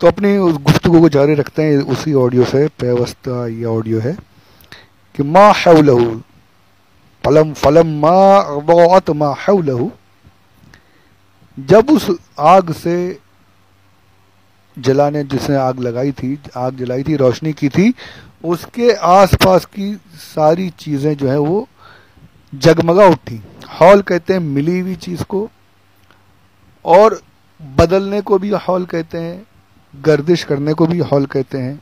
تو اپنی اس گفتگو کو جاری رکھتے ہیں اسی آڈیو سے پیوستہ یہ آڈیو ہے کہ ما حولہ فلما اضاءت ما حولہ، جب اس آگ سے جلانے، جس نے آگ لگائی تھی، آگ جلائی تھی، روشنی کی تھی، اس کے آس پاس کی ساری چیزیں جو ہیں وہ جگمگا اٹھی. حول کہتے ہیں ملی ہوئی چیز کو، اور بدلنے کو بھی حول کہتے ہیں، گردش کرنے کو بھی حول کہتے ہیں،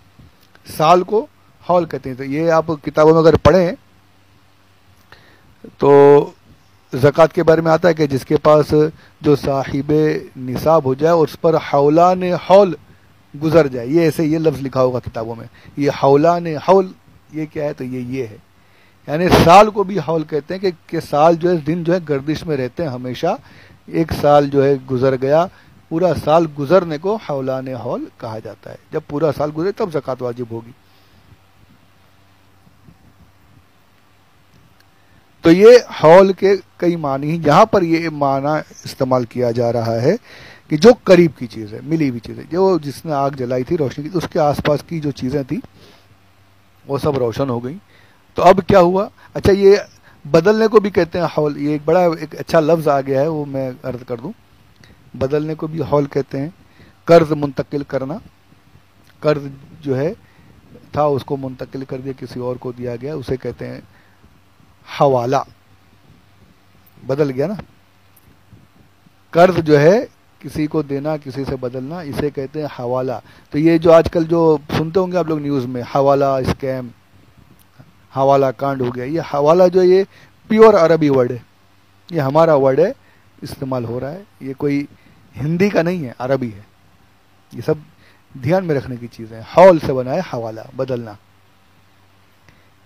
سال کو حول کہتے ہیں. تو یہ آپ کتابوں میں اگر پڑھیں تو زکوٰۃ کے بارے میں آتا ہے کہ جس کے پاس جو صاحب نصاب ہو جائے اس پر حولان حول گزر جائے. یہ ایسے یہ لفظ لکھا ہوگا کتابوں میں. یہ حولان حول یہ کیا ہے؟ تو یہ ہے، یعنی سال کو بھی حول کہتے ہیں کہ سال جو ہے، دن جو ہے گردش میں رہتے ہیں ہمیشہ. ایک سال جو ہے گزر گیا، پورا سال گزرنے کو حولان حول کہا جاتا ہے. جب پورا سال گزرے تب زکوٰۃ واجب ہوگی. تو یہ حول کے کئی معنی ہیں. یہاں پر یہ معنی استعمال کیا جا رہا ہے کہ جو قریب کی چیز ہے، ملی ہوئی چیز ہے، جو جس نے آگ جلائی تھی، روشنی کی، اس کے آس پاس کی جو چیزیں تھیں وہ سب روشن ہو گئیں. تو اب کیا ہوا؟ اچھا، یہ بدلنے کو بھی کہتے ہیں حول. یہ ایک اچھا لفظ آ گیا ہے، وہ میں عرض کر دوں. بدلنے کو بھی حول کہتے ہیں. قرض منتقل کرنا، قرض جو ہے تھا اس کو منتقل کر دیا، کسی اور کو دیا گیا، اسے کہتے ہیں حوالہ. بدل گیا نا. قرض جو ہے کسی کو دینا، کسی سے بدلنا، اسے کہتے ہیں حوالہ. تو یہ جو آج کل جو سنتے ہوں گے آپ لوگ نیوز میں، حوالہ اسکیم، حوالہ کانڈ ہو گیا، یہ حوالہ جو ہے یہ پیور عربی ورڈ ہے. یہ ہمارا ورڈ ہے، استعمال ہو رہا ہے. یہ کوئی ہندی کا نہیں ہے، عربی ہے. یہ سب دھیان میں رکھنے کی چیزیں. حول سے بنا ہے حوالہ، بدلنا.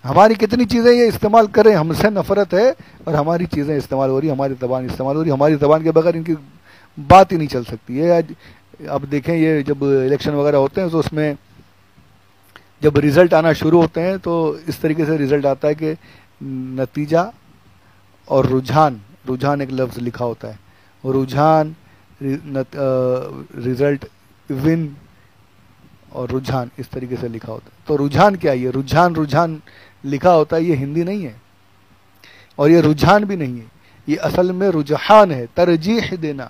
ہماری کتنی چیزیں یہ استعمال کریں، ہم سے نفرت ہے، اور ہماری چیزیں استعمال ہو رہی، ہماری زبان استعمال ہو رہی. ہماری زبان کے بغیر ان کی بات ہی نہیں چل سکتی. یہ آج اب دیکھیں، یہ جب الیکشن وغیرہ ہوتے ہیں تو اس میں جب رزلٹ آنا شروع ہوتے ہیں تو اس طریقے سے رزلٹ آتا ہے کہ نتیجہ اور رجحان ایک لفظ لکھا ہوتا ہے. رجحان، رزلٹ، ون اور رجحان، اس طریقے سے لکھا ہوتا ہے. تو رجحان کیا ہے؟ یہ رجحان لکھا ہوتا ہے، یہ ہندی نہیں ہے، اور یہ رجحان بھی نہیں ہے. یہ اصل میں رجحان ہے، ترجیح دینا.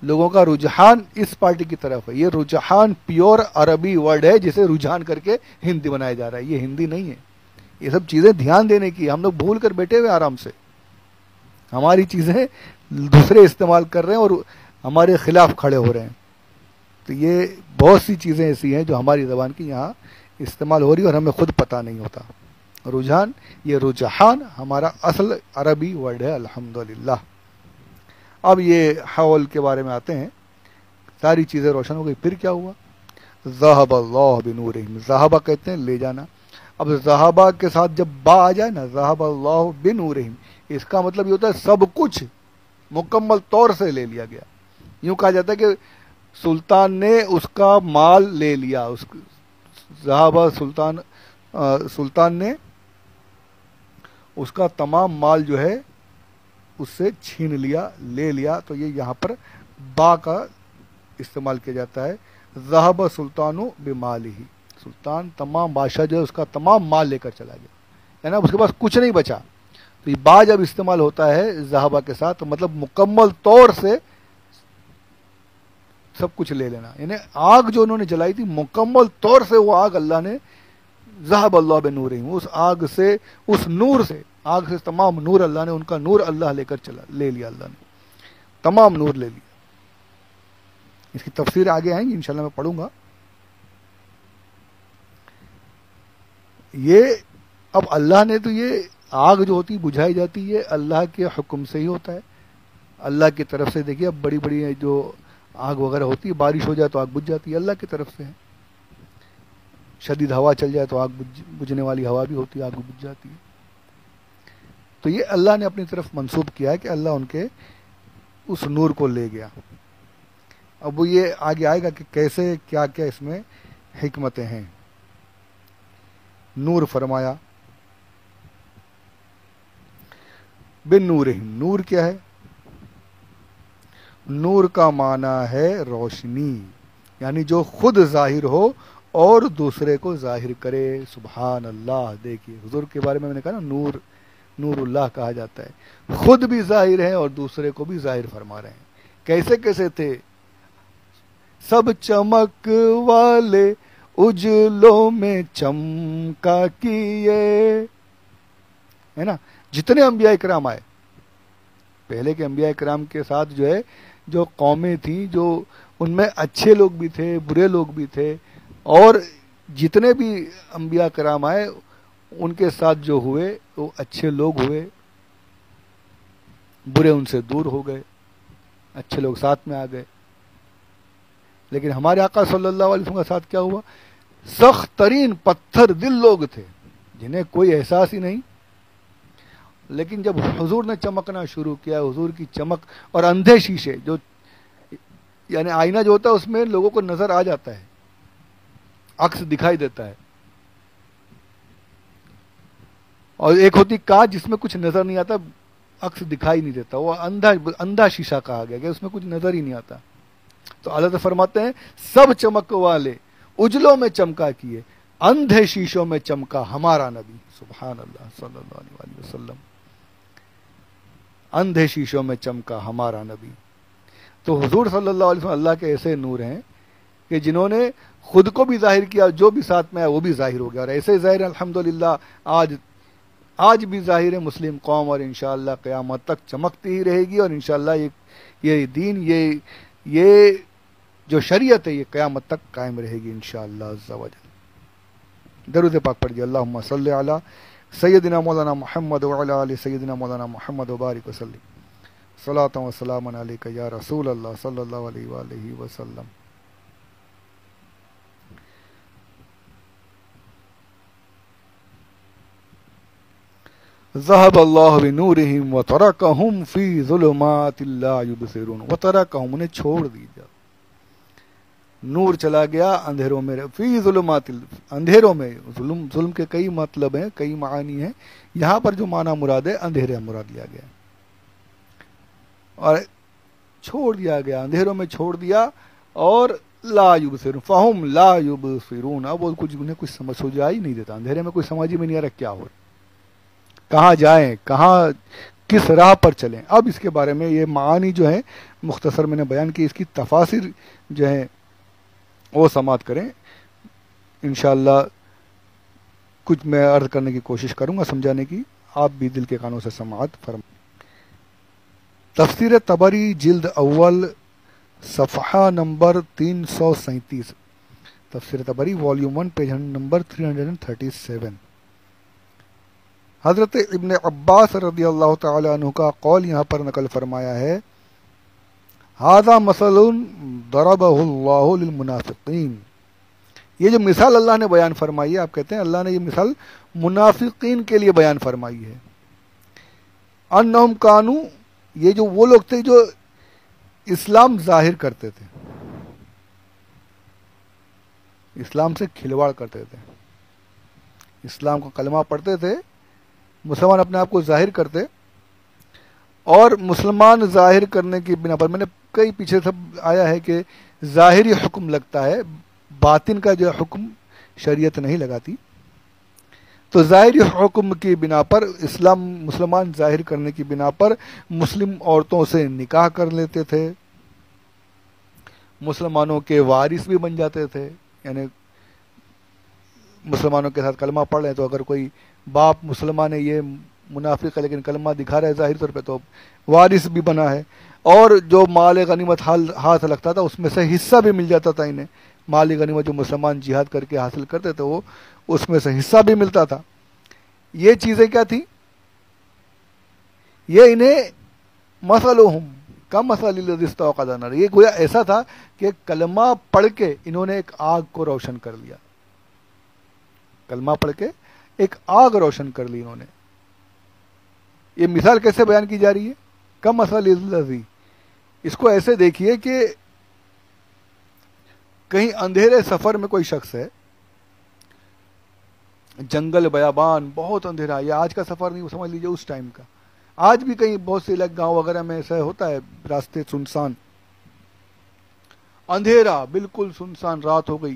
لوگوں کا رجحان اس پارٹی کی طرف ہے. یہ رجحان پیور عربی ورڈ ہے جسے رجحان کر کے ہندی بنایا جا رہا ہے. یہ ہندی نہیں ہے. یہ سب چیزیں دھیان دینے کی. ہم لوگ بھول کر بیٹھے ہوئے آرام سے. ہماری چیزیں دوسرے استعمال کر رہے ہیں اور ہمارے خلاف کھڑے ہو رہے ہیں. تو یہ بہت سی چیزیں ایسی ہیں جو ہماری زبان کی یہاں استعمال ہو رہی ہے اور ہمیں خود پتہ نہیں ہوتا. رجحان، یہ رجحان ہمارا اصل عربی ورڈ ہے. الحمدللہ. اب یہ حول کے بارے میں آتے ہیں. ساری چیزیں روشن ہو گئی. پھر کیا ہوا؟ ذہب اللہ بنورہم. ذہبہ کہتے ہیں لے جانا. اب ذہبہ کے ساتھ جب با آ جائے نا، ذہب اللہ بنورہم، اس کا مطلب یہ ہوتا ہے سب کچھ مکمل طور سے لے لیا گیا. یوں کہا جاتا ہے کہ سلطان نے اس کا مال لے لیا. ذہبہ سلطان نے اس کا تمام مال جو ہے اس سے چھین لیا، لے لیا. تو یہ یہاں پر با کا استعمال کیا جاتا ہے. ذہب سلطان بمالہ. سلطان، تمام بادشاہ جو ہے اس کا تمام مال لے کر چلا گیا، یعنی اس کے پاس کچھ نہیں بچا. تو یہ با جب استعمال ہوتا ہے ذہبہ کے ساتھ تو مطلب مکمل طور سے سب کچھ لے لینا. یعنی آگ جو انہوں نے جلائی تھی، مکمل طور سے وہ آگ اللہ نے ذہب اللہ بنورہم، اس آگ سے، اس نور سے، آگ سے تمام نور اللہ نے، ان کا نور اللہ لے کر چلا، لے لیا. اللہ نے تمام نور لے لیا. اس کی تفسیر آگے آئیں گی انشاءاللہ، میں پڑھوں گا. یہ اب اللہ نے تو یہ آگ جو ہوتی بجھائی جاتی ہے اللہ کے حکم سے ہی ہوتا ہے. اللہ کی طرف سے. دیکھیے اب بڑی بڑی جو آگ وغیرہ ہوتی ہے، بارش ہو جائے تو آگ بجھ جاتی ہے، اللہ کی طرف سے ہے. شدید ہوا چل جائے تو آگ بجھنے والی ہوا بھی ہوتی ہے، آگ بجھ جاتی ہے. تو یہ اللہ نے اپنی طرف منسوب کیا ہے کہ اللہ ان کے اس نور کو لے گیا. اب وہ یہ آگے آئے گا کہ کیسے، کیا کیا اس میں حکمتیں ہیں. نور فرمایا بن نورہم. نور کیا ہے؟ نور کا معنی ہے روشنی. یعنی جو خود ظاہر ہو اور دوسرے کو ظاہر کرے. سبحان اللہ. دیکھیے حضور کے بارے میں نے کہا نا نور، نور اللہ کہا جاتا ہے. خود بھی ظاہر ہے اور دوسرے کو بھی ظاہر فرما رہے ہیں. کیسے کیسے تھے؟ سب چمک والے اجلوں میں چمکا کیے، ہے نا. جتنے انبیاء کرام آئے پہلے کے انبیاء کرام کے ساتھ جو ہے جو قومیں تھیں، جو ان میں اچھے لوگ بھی تھے برے لوگ بھی تھے، اور جتنے بھی انبیاء کرام آئے ان کے ساتھ جو ہوئے وہ اچھے لوگ ہوئے، برے ان سے دور ہو گئے، اچھے لوگ ساتھ میں آ گئے. لیکن ہمارے آقا صلی اللہ علیہ وسلم کے ساتھ کیا ہوا؟ سخت ترین پتھر دل لوگ تھے جنہیں کوئی احساس ہی نہیں. لیکن جب حضور نے چمکنا شروع کیا، حضور کی چمک، اور اندھے شیشے، جو یعنی آئینہ جو ہوتا ہے اس میں لوگوں کو نظر آ جاتا ہے، عکس دکھائی دیتا ہے، اور ایک ہوتی کانچ جس میں کچھ نظر نہیں آتا، عکس دکھائی نہیں دیتا، وہ اندھا شیشہ کہا گیا کہ اس میں کچھ نظر ہی نہیں آتا. تو اللہ فرماتے ہیں سب چمک والے اجلوں میں چمکا کیے، اندھے شیشوں میں چمکا ہمارا نبی. سبحان اللہ صلی اللہ علیہ وسلم. اندھے شیشوں میں چمکا ہمارا نبی. تو حضور صلی اللہ علیہ وسلم اللہ کے ایسے نور ہیں کہ جنہوں نے خود کو بھی ظاہر کیا، جو بھی ساتھ میں آیا وہ بھی ظاہر ہو گیا، اور ایسے ظاہر الحمدللہ آج بھی ظاہر ہے مسلم قوم، اور انشاءاللہ قیامت تک چمکتی ہی رہے گی. اور انشاءاللہ یہ دین، یہ جو شریعت ہے یہ قیامت تک قائم رہے گی انشاءاللہ عز و جل. درود پاک پڑھیے. اللہم صلی علی سیدنا مولانا محمد وعلی آل سیدنا مولانا محمد وبارک وسلم. صلاۃ و سلام علیک یا رسول اللہ صلی اللہ علیہ وآلہ وسلم. ذهب اللہ بنورہم وترکہم فی ظلمات لا یبصرون. وترکہم، انہیں چھوڑ دیجا، نور چلا گیا اندھیروں میں. فی ظلمات، اندھیروں میں. ظلم کے کئی مطلب ہیں، کئی معانی ہیں. یہاں پر جو معنی مراد ہے اندھیرے مراد لیا گیا، اور چھوڑ دیا گیا، اندھیروں میں چھوڑ دیا. اور لا یبصرون، فہم لا یبصرون، اب وہ انہیں کچھ سمجھ ہی نہیں دیتا. اندھیرے میں کوئی سمجھ ہی میں نہیں آ رہا کیا ہو رہا، کہاں جائیں، کہاں کس راہ پر چلیں. اب اس کے بارے میں یہ معانی جو ہیں مختصر میں نے بیان کی، اس کی تفاسیر جو ہیں وہ سماعت کریں انشاءاللہ. کچھ میں عرض کرنے کی کوشش کروں گا، سمجھانے کی، آپ بھی دل کے کانوں سے سماعت فرمائیں. تفسیر طبری جلد اول صفحہ نمبر 337. تفسیر طبری والیوم 1 پیج نمبر 337. حضرت ابن عباس رضی اللہ تعالی عنہ کا قول یہاں پر نقل فرمایا ہے، ھذا مثل ضربہ اللہ للمنافقین. یہ جو مثال اللہ نے بیان فرمائی ہے، آپ کہتے ہیں اللہ نے یہ مثال منافقین کے لیے بیان فرمائی ہے. انہم کانو، یہ جو وہ لوگ تھے جو اسلام ظاہر کرتے تھے، اسلام سے کھلواڑ کرتے تھے، اسلام کا کلمہ پڑھتے تھے، مسلمان اپنے آپ کو ظاہر کرتے، اور مسلمان ظاہر کرنے کی بنا پر، میں نے کئی پیچھے سب آیا ہے کہ ظاہری حکم لگتا ہے، باطن کا جو حکم شریعت نہیں لگاتی. تو ظاہری حکم کی بنا پر مسلمان ظاہر کرنے کی بنا پر مسلم عورتوں سے نکاح کر لیتے تھے، مسلمانوں کے وارث بھی بن جاتے تھے. یعنی مسلمانوں کے ساتھ کلمہ پڑھ لیں تو اگر کوئی باپ مسلمان ہے، یہ منافق ہے لیکن کلمہ دکھا رہا ہے ظاہر طور پہ، تو وارث بھی بنا ہے. اور جو مال غنیمت ہاتھ لگتا تھا اس میں سے حصہ بھی مل جاتا تھا انہیں. مال غنیمت جو مسلمان جہاد کر کے حاصل کرتے تھے وہ اس میں سے حصہ بھی ملتا تھا. یہ چیزیں کیا تھیں؟ یہ انہیں مثلہم کمثل الذی استوقد نارا، یہ گویا ایسا تھا کہ کلمہ پڑھ کے انہوں نے ایک آگ کو روشن کر لیا. کلمہ پڑھ کے ایک آگ روشن کر لی انہوں نے. یہ مثال کیسے بیان کی جا رہی ہے؟ کمثل الذی، اس کو ایسے دیکھیے کہ کہیں اندھیرے سفر میں کوئی شخص ہے، جنگل بیابان بہت اندھیرا، یہ آج کا سفر نہیں، وہ سمجھ لیجیے اس ٹائم کا. آج بھی کہیں بہت سے علاقے گاؤں وغیرہ میں ایسا ہوتا ہے، راستے سنسان، اندھیرا، بالکل سنسان رات ہو گئی،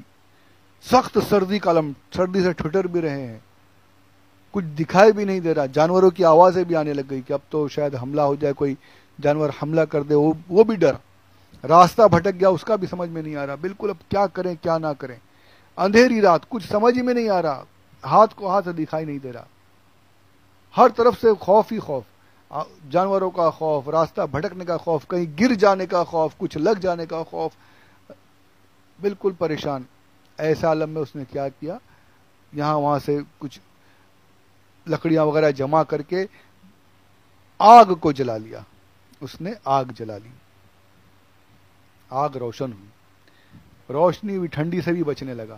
سخت سردی کا عالم، سردی سے ٹھٹر بھی رہے ہیں، کچھ دکھائی بھی نہیں دے رہا، جانوروں کی آوازیں بھی آنے لگ گئی کہ اب تو شاید حملہ ہو جائے، کوئی جانور حملہ کر دے، وہ بھی ڈر، راستہ بھٹک گیا اس کا بھی سمجھ میں نہیں آ رہا، بالکل اب کیا کریں کیا نہ کریں، اندھیری رات، کچھ سمجھ میں نہیں آ رہا، ہاتھ کو ہاتھ دکھائی نہیں دے رہا، ہر طرف سے خوف ہی خوف، جانوروں کا خوف، راستہ بھٹکنے کا خوف، کہیں گر جانے کا خوف، کچھ لگ جانے کا خوف، بالکل پریشان۔ ایسا عالم میں اس نے کیا کیا، یہاں وہاں سے کچھ لکڑیاں وغیرہ جمع کر کے آگ کو جلا لیا، اس نے آگ جلا لی، آگ روشن ہوئی، روشنی ہوئی، ٹھنڈی سے بھی بچنے لگا،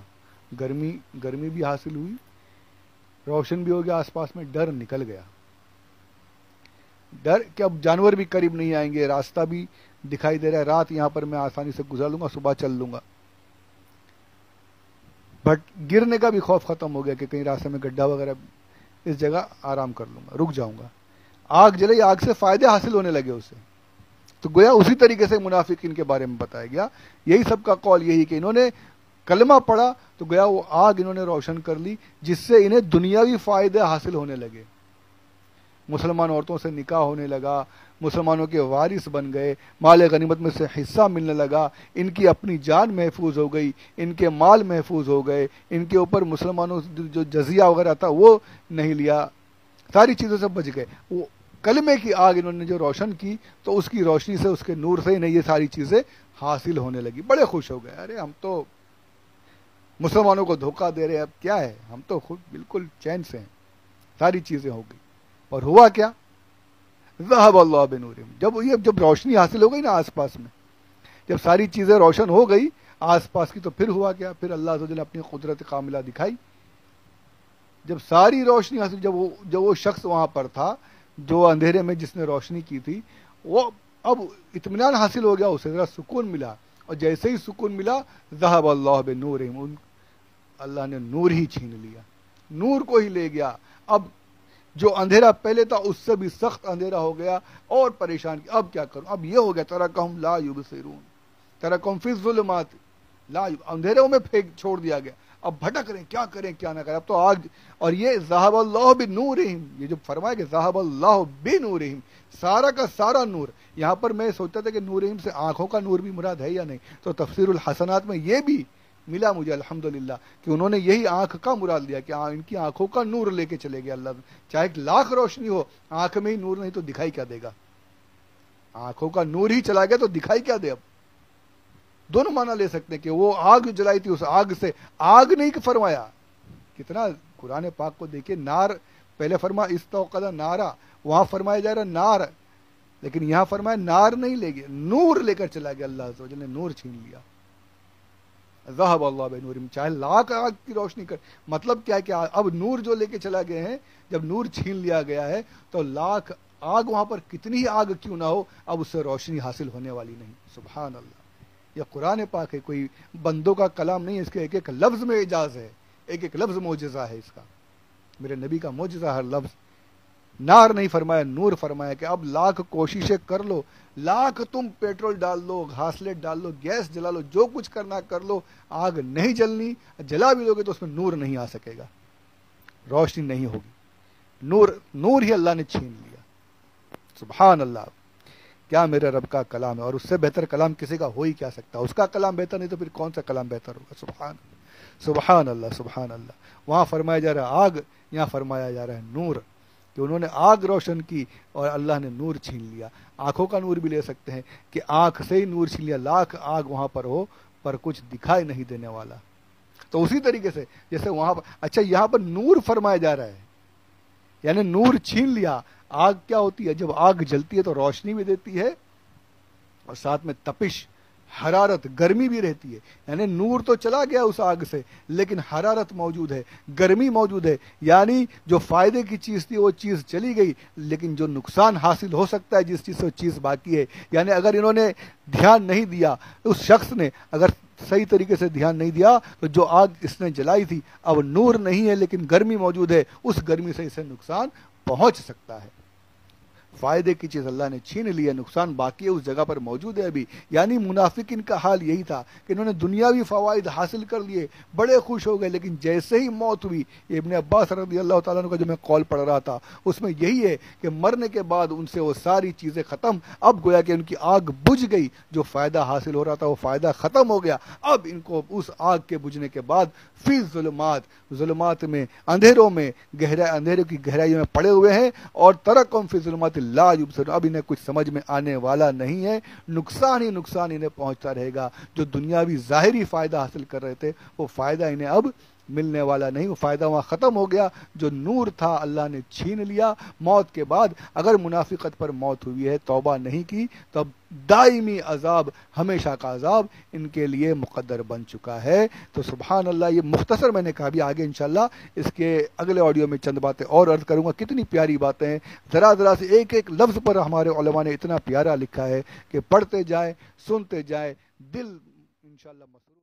گرمی بھی حاصل ہوئی، روشن بھی ہو گیا آس پاس میں، ڈر نکل گیا، ڈر کہ اب جانور بھی قریب نہیں آئیں گے، راستہ بھی دکھائی دے رہا ہے، رات یہاں پر میں آسانی سے گزار لوں گا، صبح چل لوں گا، بٹ گرنے کا بھی خوف ختم ہو گیا کہ کہیں راستے میں گڈھا وغیرہ، اس جگہ آرام کر لوں گا، رک جاؤں گا، آگ جلے، آگ سے فائدے حاصل ہونے لگے اسے، تو گویا اسی طریقے سے منافقین کے بارے میں بتایا گیا، یہی سب کا قول یہی کہ انہوں نے کلمہ پڑھا تو گویا وہ آگ انہوں نے روشن کر لی، جس سے انہیں دنیاوی فائدے حاصل ہونے لگے، مسلمان عورتوں سے نکاح ہونے لگا، مسلمانوں کے وارث بن گئے، مال غنیمت میں سے حصہ ملنے لگا، ان کی اپنی جان محفوظ ہو گئی، ان کے مال محفوظ ہو گئے، ان کے اوپر مسلمانوں جو جزیہ وغیرہ تھا وہ نہیں لیا، ساری چیزوں سے بچ گئے، وہ کلمے کی آگ انہوں نے جو روشن کی تو اس کی روشنی سے، اس کے نور سے انہیں یہ ساری چیزیں حاصل ہونے لگی، بڑے خوش ہو گئے، ارے ہم تو مسلمانوں کو دھوکہ دے رہے ہیں، اب کیا ہے، ہم تو خود بالکل چین سے ہیں، ساری چیزیں ہو گئی، اور ہوا کیا، ذہب اللہ بنورہم، جب روشنی حاصل ہو گئی نا آس پاس میں، جب ساری چیزیں روشن ہو گئی آس پاس کی، تو پھر ہوا کیا، پھر اللہ عز و جل نے اپنی قدرت کاملہ دکھائی، جب ساری روشنی حاصل، جب وہ شخص وہاں پر تھا جو اندھیرے میں جس نے روشنی کی تھی، وہ اب اطمینان حاصل ہو گیا، اسے ذرا سکون ملا، اور جیسے ہی سکون ملا، ذہب اللہ بنورہم، اللہ نے نور ہی چھین لیا، نور کو ہی لے گیا، اب جو اندھیرا پہلے تھا اس سے بھی سخت اندھیرا ہو گیا، اور پریشان کی، اب کیا کروں، اب یہ ہو گیا، ترکہم لا یبصرون، ترکہم فی الظلمات، اندھیروں میں پھینک چھوڑ دیا گیا، اب بھٹک رہے ہیں، کیا کریں کیا نہ کریں، اب تو آگ، اور یہ ذہب اللہ بنورہم، یہ جو فرمایا کہ ذہب اللہ بنورہم، سارا کا سارا نور، یہاں پر میں سوچتا تھا کہ نورہم سے آنکھوں کا نور بھی مراد ہے یا نہیں، تو تفسیر الحسنات میں یہ بھی ملا مجھے الحمدللہ کہ انہوں نے یہی آنکھ کا مراد لیا کہ ان کی آنکھوں کا نور لے کے چلے گیا اللہ، چاہے لاکھ روشنی ہو، آنکھ میں ہی نور نہیں تو دکھائی کیا دے گا، آنکھوں کا نور ہی چلا گیا تو دکھائی کیا دے، اب دونوں معنی لے سکتے ہیں کہ وہ آگ جلائی تھی، اس آگ سے، آگ نہیں فرمایا، کتنا قرآن پاک کو دیکھیں، نار پہلے فرما استوقد نارا، وہاں فرمایا جا رہا نار، لیکن یہاں فرمایا نار نہیں لے گیا، نور لے کر چلا گیا، اللہ عز و جل نے نور چھین لیا، ذہب اللہ بنورہم، چاہے لاکھ آگ کی روشنی کر، مطلب کیا ہے کہ اب نور جو لے کے چلا گئے ہیں، جب نور چھین لیا گیا ہے تو لاکھ آگ وہاں پر کتنی ہی آگ کیوں نہ ہو، اب اس سے روشنی حاصل ہونے والی نہیں، سبحان اللہ، یہ قرآن پاک ہے، کوئی بندوں کا کلام نہیں ہے، اس کے ایک ایک لفظ میں اعجاز ہے، ایک ایک لفظ معجزہ ہے اس کا، میرے نبی کا معجزہ ہر لفظ، نار نہیں فرمایا، نور فرمایا کہ اب لاکھ کوششیں کر لو، لاکھ تم پیٹرول ڈال لو، گھاسلیٹ ڈال لو، گیس جلا لو، جو کچھ کرنا کر لو، آگ نہیں جلنی، جلا بھی لو گے تو اس میں نور نہیں آ سکے گا، روشنی نہیں ہوگی، نور ہی اللہ نے چھین لیا، سبحان اللہ، کیا میرے رب کا کلام ہے، اور اس سے بہتر کلام کسی کا ہو ہی کیا سکتا، اس کا کلام بہتر نہیں تو پھر کون سا کلام بہتر ہوگا، سبحان اللہ، سبحان اللہ، وہاں فرمایا جا رہا ہے آگ، یہاں فرمایا جا رہا ہے نور، کہ انہوں نے آگ روشن کی اور اللہ نے نور چھین لیا، آنکھوں کا نور بھی لے سکتے ہیں کہ آنکھ سے ہی نور چھین لیا، لاکھ آگ وہاں پر ہو پر کچھ دکھائی نہیں دینے والا، تو اسی طریقے سے جیسے وہاں پر، اچھا یہاں پر نور فرمایا جا رہا ہے، یعنی نور چھین لیا، آگ کیا ہوتی ہے، جب آگ جلتی ہے تو روشنی بھی دیتی ہے اور ساتھ میں تپش، حرارت، گرمی بھی رہتی ہے، یعنی نور تو چلا گیا اس آگ سے لیکن حرارت موجود ہے، گرمی موجود ہے، یعنی جو فائدے کی چیز تھی وہ چیز چلی گئی، لیکن جو نقصان حاصل ہو سکتا ہے جس چیز سے وہ چیز باقی ہے، یعنی اگر انہوں نے دھیان نہیں دیا، اس شخص نے اگر صحیح طریقے سے دھیان نہیں دیا تو جو آگ اس نے جلائی تھی اب نور نہیں ہے لیکن گرمی موجود ہے، اس گرمی سے اسے نقصان پہنچ سکتا ہے، فائدے کی چیز اللہ نے چھین لی ہے، نقصان باقی ہے، اس جگہ پر موجود ہے ابھی. یعنی منافقین کا حال یہی تھا کہ انہوں نے دنیاوی فوائد حاصل کر لیے، بڑے خوش ہو گئے، لیکن جیسے ہی موت ہوئی، ابن عباس رضی اللہ تعالیٰ عنہ کا جو میں قول پڑھ رہا تھا اس میں یہی ہے کہ مرنے کے بعد ان سے وہ ساری چیزیں ختم. اب گویا کہ ان کی آگ بجھ گئی، جو فائدہ حاصل ہو رہا تھا وہ فائدہ ختم ہو گیا. اب ان کو اس آگ کے بجھنے کے بعد فی ظلمات میں، اندھیروں میں، اندھیروں کی گہرائیوں میں پڑے ہوئے ہیں، اور ترکم فی ظلمات لا یبصرون. اب انہیں کچھ سمجھ میں آنے والا نہیں ہے، نقصان ہی نقصان انہیں پہنچتا رہے گا. جو دنیاوی ظاہری فائدہ حاصل کر رہے تھے وہ فائدہ انہیں اب ملنے والا نہیں، وہ فائدہ وہاں ختم ہو گیا. جو نور تھا اللہ نے چھین لیا موت کے بعد. اگر منافقت پر موت ہوئی ہے، توبہ نہیں کی، تو اب دائمی عذاب، ہمیشہ کا عذاب ان کے لیے مقدر بن چکا ہے. تو سبحان اللہ، یہ مختصر میں نے کہا، بھی آگے انشاءاللہ اس کے اگلے آڈیو میں چند باتیں اور عرض کروں گا. کتنی پیاری باتیں ہیں، ذرا سے ایک ایک لفظ پر ہمارے علماء نے اتنا پیارا لکھا ہے کہ پڑھتے جائیں، سنتے جائیں، دل انشاءاللہ مسرور